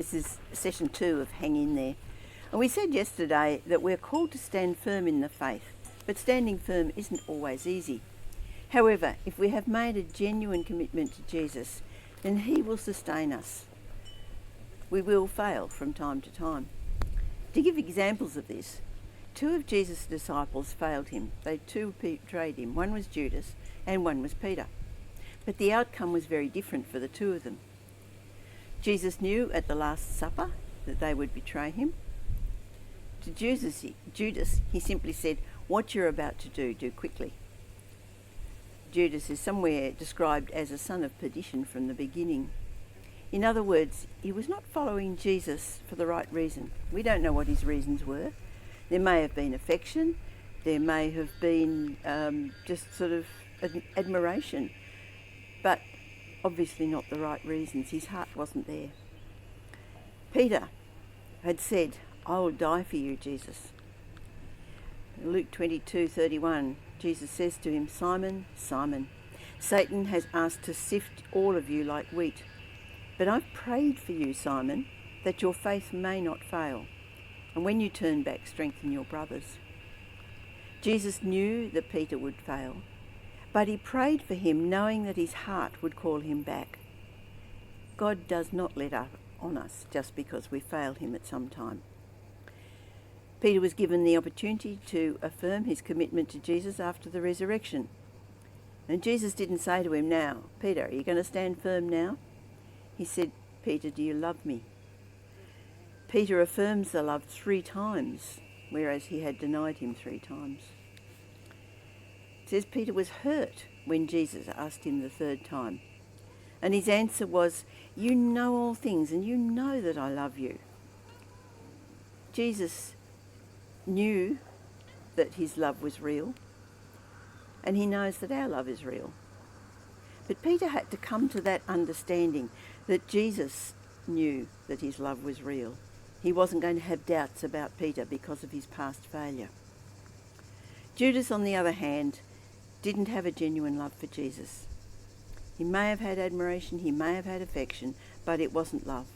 This is session 2 of Hang In There. And we said yesterday that we're called to stand firm in the faith, but standing firm isn't always easy. However, if we have made a genuine commitment to Jesus, then he will sustain us. We will fail from time to time. To give examples of this, 2 of Jesus' disciples failed him. They 2 betrayed him. One was Judas and one was Peter. But the outcome was very different for the 2 of them. Jesus knew at the Last Supper that they would betray him. To Judas, he simply said, "What you're about to do quickly." Judas is somewhere described as a son of perdition from the beginning. In other words, he was not following Jesus for the right reason. We don't know what his reasons were. There may have been affection, there may have been just sort of admiration, but obviously not the right reasons. His heart wasn't there. Peter had said, "I will die for you, Jesus." In Luke 22:31, Jesus says to him, "Simon, Simon, Satan has asked to sift all of you like wheat. But I've prayed for you, Simon, that your faith may not fail. And when you turn back, strengthen your brothers." Jesus knew that Peter would fail, but he prayed for him knowing that his heart would call him back. God does not let up on us just because we fail him at some time. Peter was given the opportunity to affirm his commitment to Jesus after the resurrection. And Jesus didn't say to him, "Now, Peter, are you going to stand firm now?" He said, "Peter, do you love me?" Peter affirms the love 3 times, whereas he had denied him 3 times. It says Peter was hurt when Jesus asked him the 3rd time. And his answer was, "You know all things and you know that I love you." Jesus knew that his love was real, and he knows that our love is real. But Peter had to come to that understanding that Jesus knew that his love was real. He wasn't going to have doubts about Peter because of his past failure. Judas, on the other hand, didn't have a genuine love for Jesus. He may have had admiration, he may have had affection, but it wasn't love.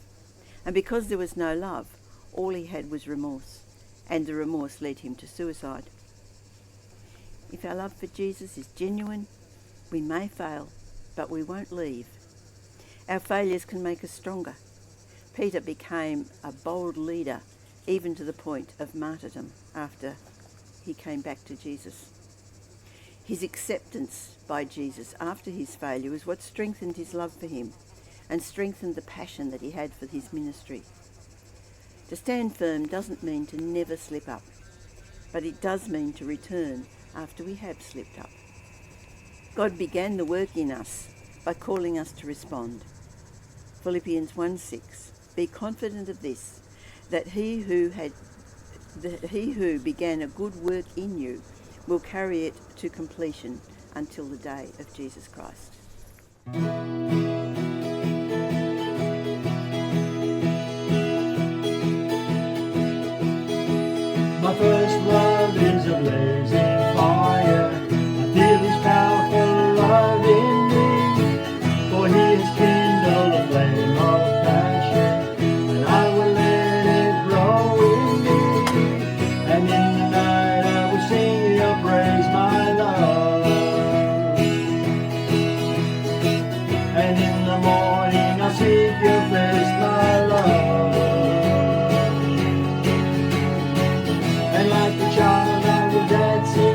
And because there was no love, all he had was remorse, and the remorse led him to suicide. If our love for Jesus is genuine, we may fail, but we won't leave. Our failures can make us stronger. Peter became a bold leader, even to the point of martyrdom after he came back to Jesus. His acceptance by Jesus after his failure was what strengthened his love for him and strengthened the passion that he had for his ministry. To stand firm doesn't mean to never slip up, but it does mean to return after we have slipped up. God began the work in us by calling us to respond. Philippians 1:6, "Be confident of this, that he who began a good work in you will carry it to completion until the day of Jesus Christ." My first love is a blazing fire. I feel his powerful love in me, for he has kindled a flame of passion, and I will let it grow in me. And in the night I will sing your praise, my love. And in the morning I'll seek your face, my love. And like a child I will dance in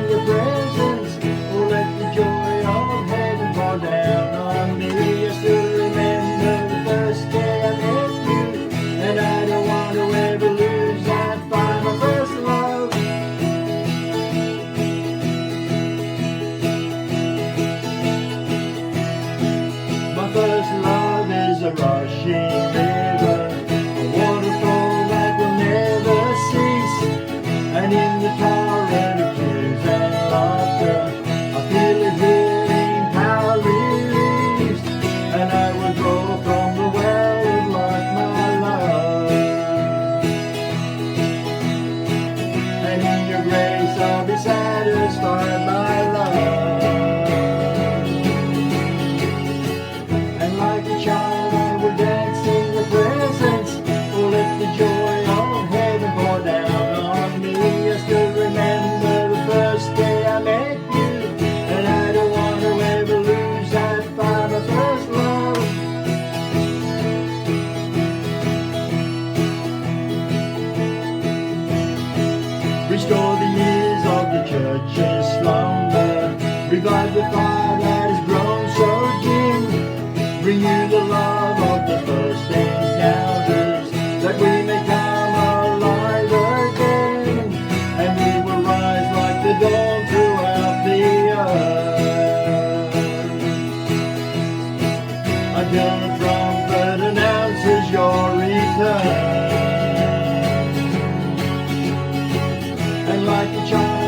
church's slumber. Revive the fire that has grown so dim. Renew the love of the first encounters, that we may come alive again, and we will rise like the dawn throughout the earth, until the trumpet announces your return. And like a child